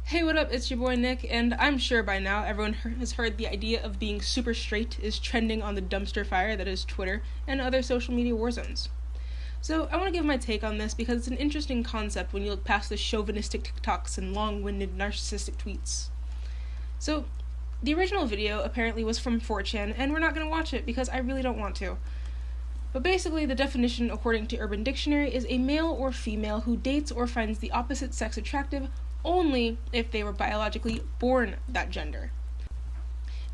Hey, what up? It's your boy Nick, and I'm sure by now everyone has heard the idea of being super straight is trending on the dumpster fire that is Twitter and other social media war zones. So I want to give my take on this because it's an interesting concept when you look past the chauvinistic TikToks and long-winded narcissistic tweets. So the original video apparently was from 4chan, and we're not going to watch it because I really don't want to. But basically, the definition according to Urban Dictionary is a male or female who dates or finds the opposite sex attractive only if they were biologically born that gender.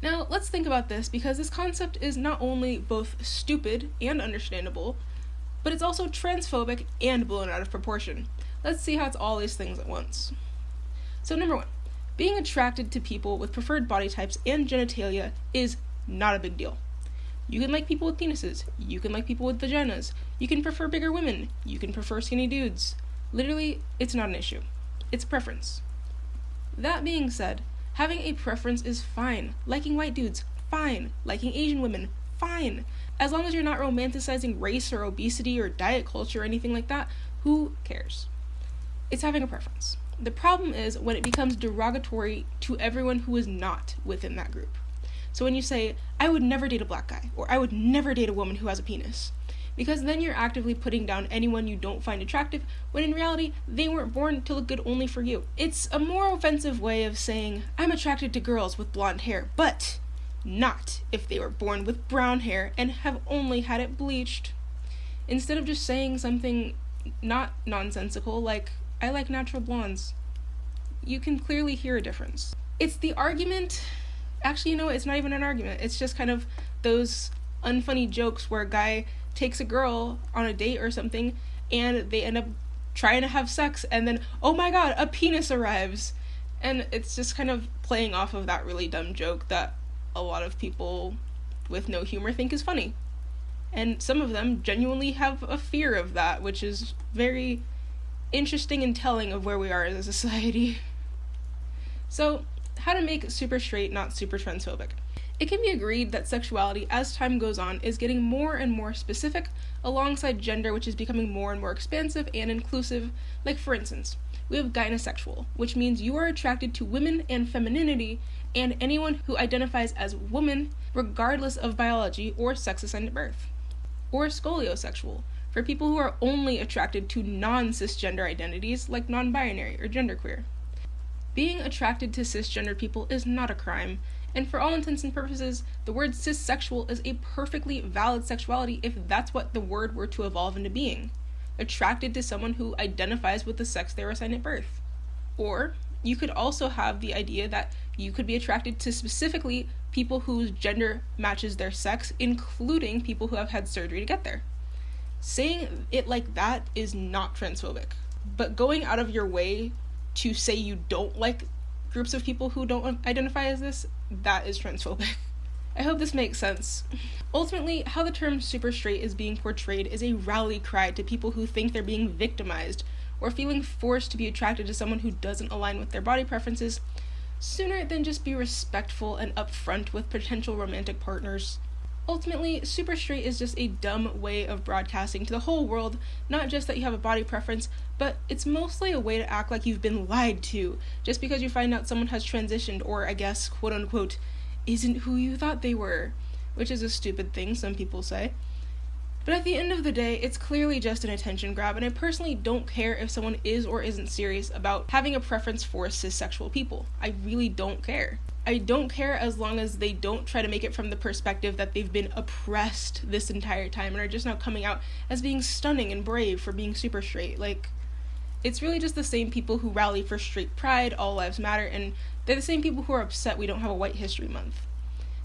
Now, let's think about this because this concept is not only both stupid and understandable, but it's also transphobic and blown out of proportion. Let's see how it's all these things at once. So number one, being attracted to people with preferred body types and genitalia is not a big deal. You can like people with penises, you can like people with vaginas, you can prefer bigger women, you can prefer skinny dudes. Literally, it's not an issue. It's preference. That being said, having a preference is fine. Liking white dudes, fine. Liking Asian women, fine. As long as you're not romanticizing race or obesity or diet culture or anything like that, who cares? It's having a preference. The problem is when it becomes derogatory to everyone who is not within that group. So when you say, I would never date a black guy, or I would never date a woman who has a penis, because then you're actively putting down anyone you don't find attractive, when in reality, they weren't born to look good only for you. It's a more offensive way of saying, I'm attracted to girls with blonde hair, but not if they were born with brown hair and have only had it bleached. Instead of just saying something not nonsensical like, I like natural blondes, you can clearly hear a difference. It's the argument, actually, it's not even an argument, it's just kind of those unfunny jokes where a guy takes a girl on a date or something and they end up trying to have sex and then, oh my god, a penis arrives. And it's just kind of playing off of that really dumb joke that a lot of people with no humor think is funny. And some of them genuinely have a fear of that, which is very interesting and telling of where we are as a society. So, how to make super straight not super transphobic? It can be agreed that sexuality, as time goes on, is getting more and more specific, alongside gender, which is becoming more and more expansive and inclusive. Like, for instance, we have gynosexual, which means you are attracted to women and femininity, and anyone who identifies as woman, regardless of biology or sex assigned at birth. Or scoliosexual, for people who are only attracted to non-cisgender identities, like non-binary or genderqueer. Being attracted to cisgender people is not a crime, and for all intents and purposes, the word cissexual is a perfectly valid sexuality if that's what the word were to evolve into being. Attracted to someone who identifies with the sex they were assigned at birth. Or, you could also have the idea that you could be attracted to specifically people whose gender matches their sex, including people who have had surgery to get there. Saying it like that is not transphobic, but going out of your way to say you don't like groups of people who don't identify as this, that is transphobic. I hope this makes sense. Ultimately, how the term super straight is being portrayed is a rally cry to people who think they're being victimized or feeling forced to be attracted to someone who doesn't align with their body preferences, sooner than just be respectful and upfront with potential romantic partners. Ultimately, super straight is just a dumb way of broadcasting to the whole world, not just that you have a body preference, but it's mostly a way to act like you've been lied to, just because you find out someone has transitioned or, I guess, quote-unquote, isn't who you thought they were, which is a stupid thing some people say. But at the end of the day, it's clearly just an attention grab, and I personally don't care if someone is or isn't serious about having a preference for cissexual people. I really don't care. I don't care as long as they don't try to make it from the perspective that they've been oppressed this entire time and are just now coming out as being stunning and brave for being super straight. Like, it's really just the same people who rally for straight pride, all lives matter, and they're the same people who are upset we don't have a White History Month.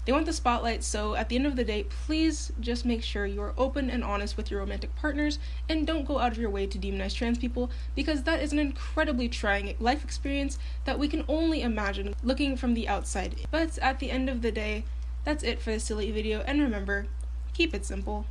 They want the spotlight, so at the end of the day, please just make sure you are open and honest with your romantic partners and don't go out of your way to demonize trans people, because that is an incredibly trying life experience that we can only imagine looking from the outside. But at the end of the day, that's it for this silly video, and remember, keep it simple.